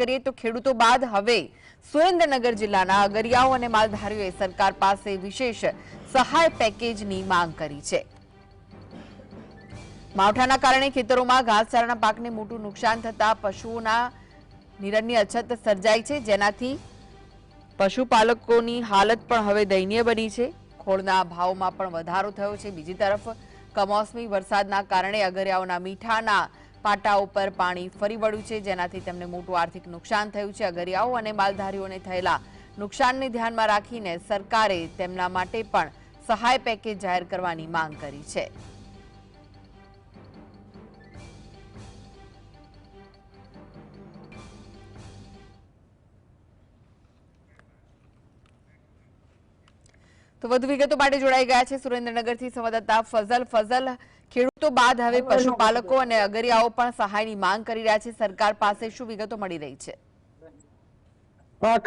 કરીએ તો ખેડૂતો બાદ હવે સુરેન્દ્રનગર જિલ્લાના અગરિયાઓ અને માલધારીઓએ સરકાર પાસે વિશેષ સહાય પેકેજની માંગ કરી છે। માવઠાના કારણે ખેતરોમાં ઘાસચારાના પાકને મોટું નુકસાન થતા પશુઓના નિરણની અછત સર્જાઈ છે, જેનાથી પશુપાલકોની હાલત પણ હવે દયનીય બની છે। ખોળના ભાવમાં પણ વધારો થયો છે। બીજી તરફ કમોસમી વરસાદના કારણે અગરિયાઓના મીઠાના પાટા ઉપર પાણી ફરી વળ્યું છે, જેનાથી તેમને મોટું આર્થિક નુકસાન થયું છે। અગરિયાઓ અને માલધારીઓને થયેલા નુકસાનને ધ્યાનમાં રાખીને સરકારે તેમના માટે પણ સહાય પેકેજ જાહેર કરવાની માંગ કરી છે। તો વધુ વિગતો માટે જોડાઈ ગયા છે સુરેન્દ્રનગરથી સંવાદદાતા ફઝલ। ખેડૂતો બાદ હવે પશુપાલકો અને અગરિયાઓ પણ સહાયની માંગ કરી રહ્યા છે। સરકાર પાસે શું વિગતો મળી રહી છે?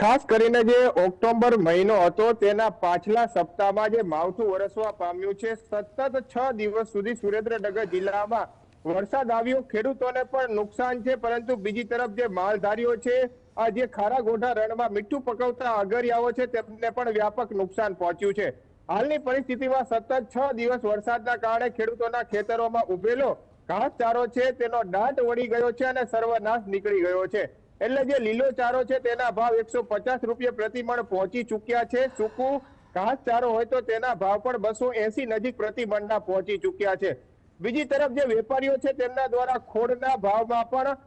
ખાસ કરીને જે ઓક્ટોબર મહિનો હતો તેના પાછલા સપ્તાહમાં જે માવઠું વરસવા પામ્યું છે, સતત 6 દિવસ સુધી સુરેન્દ્રનગર જિલ્લામાં વરસાદ આવ્યો, ખેડૂતોને પણ નુકસાન છે, પરંતુ બીજી તરફ જે માલધારીઓ છે, આ જે ખારા ગોઢા રણમાં મીઠું પકવતા અગરિયાઓ છે, તેમને પણ વ્યાપક નુકસાન પહોંચ્યું છે। હાલની પરિસ્થિતિમાં સતત 6 દિવસ વરસાદના કારણે ખેડૂતોના ખેતરોમાં ઉભેલો ઘાસચારો છે તેનો દાટ વળી ગયો છે અને સર્વનાશ નીકળી ગયો છે। એટલે જે લીલો ચારો છે તેના ભાવ 150 રૂપિયા પ્રતિ મણ પહોંચી ચૂક્યા છે। સૂકું ઘાસચારો હોય તો તેના ભાવ પણ 280 નજીક પ્રતિ મણના પહોંચી ચૂક્યા છે। બીજી તરફ જે વેપારીઓ છે તેમના દ્વારા ખોળના ભાવમાં પણ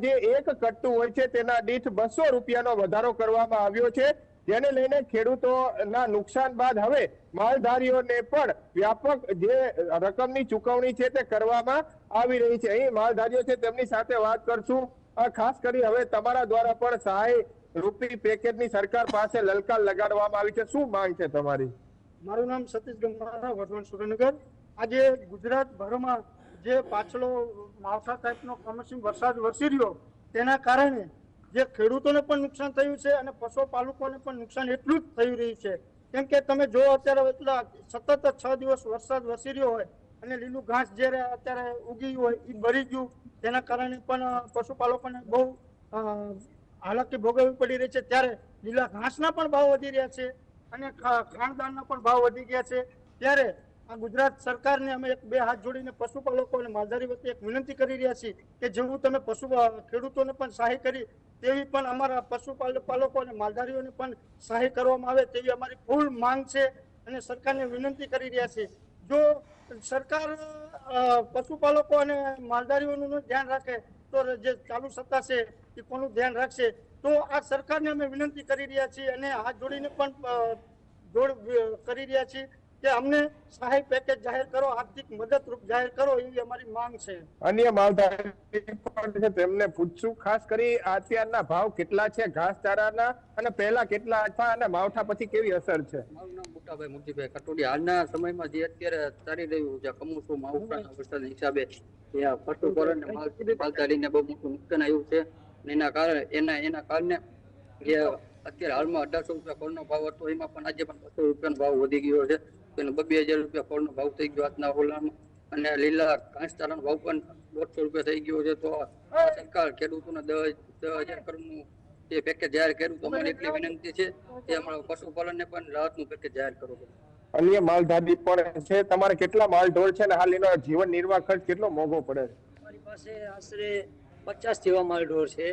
જે એક કટ્ટુ હોય છે તેના દીઠ 200 રૂપિયાનો વધારો કરવામાં આવ્યો છે, જેને લઈને ખેડૂતોના નુકસાન બાદ હવે માલધારીઓને પણ વ્યાપક જે રકમની ચૂકવણી છે તે કરવામાં આવી રહી છે। અહીં માલધારીઓ છે તેમની સાથે વાત કરશું। ખાસ કરી હવે તમારા દ્વારા પણ સહાય રૂપી પેકેજની સરકાર પાસે લલકાર લગાડવામાં આવી છે, શું માંગ છે તમારી? મારું નામ સતીશ ગંગારા, વઢવાણ, સુરેન્દ્રનગર। આજે ગુજરાતભરમાં જે પાછલો માવઠા ટાઈપનો કમોસમી વરસાદ વરસી રહ્યો તેના કારણે જે ખેડૂતોને પણ નુકસાન થયું છે અને પશુપાલકોને પણ નુકસાન એટલું જ થઈ રહ્યું છે। કેમ કે તમે જો અત્યારે એટલા સતત 6 દિવસ વરસાદ વરસી રહ્યો હોય અને લીલું ઘાસ જ્યારે અત્યારે ઉગી હોય એ બળી ગયું, તેના કારણે પણ પશુપાલકોને બહુ હાલાકી ભોગવવી પડી રહી છે। ત્યારે લીલા ઘાસના પણ ભાવ વધી રહ્યા છે અને ખાણદાનના પણ ભાવ વધી ગયા છે। ત્યારે આ ગુજરાત સરકારને અમે બે હાથ જોડીને પશુપાલકો અને માલધારી વચ્ચે એક વિનંતી કરી રહ્યા છીએ કે જેવું તમે ખેડૂતોને પણ સહાય કરી તેવી પણ અમારા પશુપાલકો અને માલધારીઓને પણ સહાય કરવામાં આવે તેવી અમારી ફૂલ માંગ છે અને સરકારને વિનંતી કરી રહ્યા છીએ। જો સરકાર પશુપાલકો અને માલધારીઓનું ધ્યાન રાખે તો જે ચાલુ સત્તા છે એ કોનું ધ્યાન રાખશે? તો આ સરકારને અમે વિનંતી કરી રહ્યા છીએ અને હાથ જોડીને પણ કરી રહ્યા છીએ કે અમને સહાય પેકેજ જાહેર કરો, આર્થિક મદદરૂપ જાહેર કરો, એવી અમારી માંગ છે। અન્ય માલધારી તેમને પૂછશું, ખાસ કરી અત્યારના ભાવ કેટલા છે ઘાસચારાના અને પહેલા કેટલા હતા અને માવઠા પછી કેવી અસર છે? મારું નામ મોટાભાઈ મુરજીભાઈ કટોડિયા। હાલના સમયમાં જે અત્યારે ચાલી રહ્યું છે કમોસમી માવઠાના વરસાદના હિસાબે પશુપાલન અને માલધારીને બહુ મોટું નુકસાન આવ્યું છે। એના કારણે જે અત્યારે હાલમાં 1800 રૂપિયા ખોળનો ભાવ હતો એમાં પણ આજે પણ 200 રૂપિયાનો ભાવ વધી ગયો છે। તેનો 2000 રૂપિયા ખોળનો ભાવ થઈ ગયો આજના ઓલામાં અને લીલા ઘાસચારાનો ભાવ પણ 150 રૂપિયા થઈ ગયો છે। તો સરકાર ખેડૂતોને 10,000 કરોડનું જે પેકેજ જાહેર કર્યું તો અમારી એટલી વિનંતી છે કે અમારા પશુપાલનને પણ રાહતનું પેકેજ જાહેર કરો। અન્ય માલધારી પણ છે, તમારે કેટલા માલ ઢોર છે અને હાલ એનો જીવન નિર્વાહ ખર્ચ કેટલો મોંઘો પડે છે? અમારી પાસે આશરે 50 જેવા માલ ઢોર છે।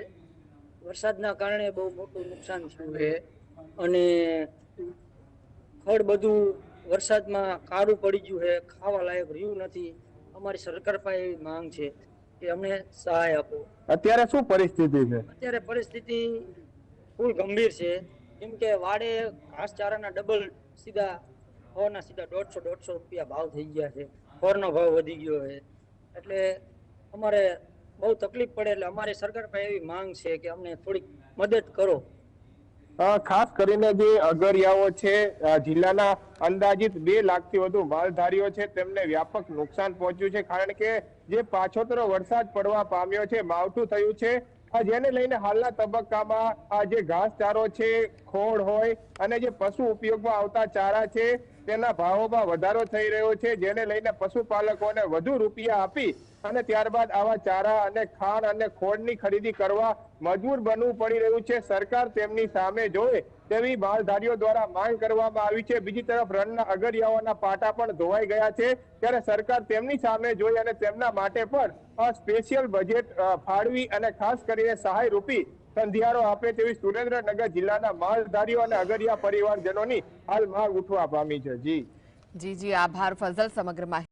વરસાદના કારણે બહુ મોટું નુકસાન થયું છે અને ખડ બધું વરસાદમાં કાળું પડી ગયું છે, ખાવા લાયક રહ્યું નથી। અમારી સરકાર પાસે એવી માંગ છે કે અમને સહાય આપો। અત્યારે શું પરિસ્થિતિ છે? અત્યારે પરિસ્થિતિ ફૂલ ગંભીર છે, કેમ કે વાડે ઘાસચારાના ડબલ સીધા 150 રૂપિયા ભાવ થઈ ગયા છે, ખોરનો ભાવ વધી ગયો છે, એટલે અમારે બહુ તકલીફ પડે। એટલે અમારી સરકાર પાસે એવી માંગ છે કે અમને થોડીક મદદ કરો। ખાસ કરીને જે અગરિયાઓ છે, જિલ્લાના અંદાજિત 2 લાખથી વધુ માલધારીઓ છે, તેમને વ્યાપક નુકસાન પહોંચ્યું છે, કારણ કે જે પાછોતરો વરસાદ પડવા પામ્યો છે, માવઠું થયું છે, જેને લઈને હાલના તબક્કામાં આ જે ઘાસચારો છે, ખોળ હોય અને જે પશુ ઉપયોગમાં આવતા ચારા છે તેના ભાવોમાં વધારો થઈ રહ્યો છે, જેને લઈને પશુપાલકોને વધુ રૂપિયા આપી અને ત્યારબાદ આવા ચારા અને ખાણ અને ખોળની ખરીદી કરવા મજબૂર બનવું પડી રહ્યું છે. સરકાર તેમની સામે જોવે તેવી માલધારીઓ દ્વારા માંગ કરવામાં આવી છે. બીજી તરફ રણના અગરિયાઓના પાટા પણ ધોવાઈ ગયા છે, ત્યારે સરકાર તેમની સામે જોઈ અને તેમના માટે પણ સ્પેશિયલ બજેટ ફાળવી અને ખાસ કરીને સહાય રૂપી સંધિયારો આપે તેવી સુરેન્દ્રનગર જિલ્લાના માલધારીઓ અને અગરિયા પરિવારજનોની હાલ માંગ ઉઠવા પામી છે. જી આભાર ફઝલ સમગ્ર માહિતી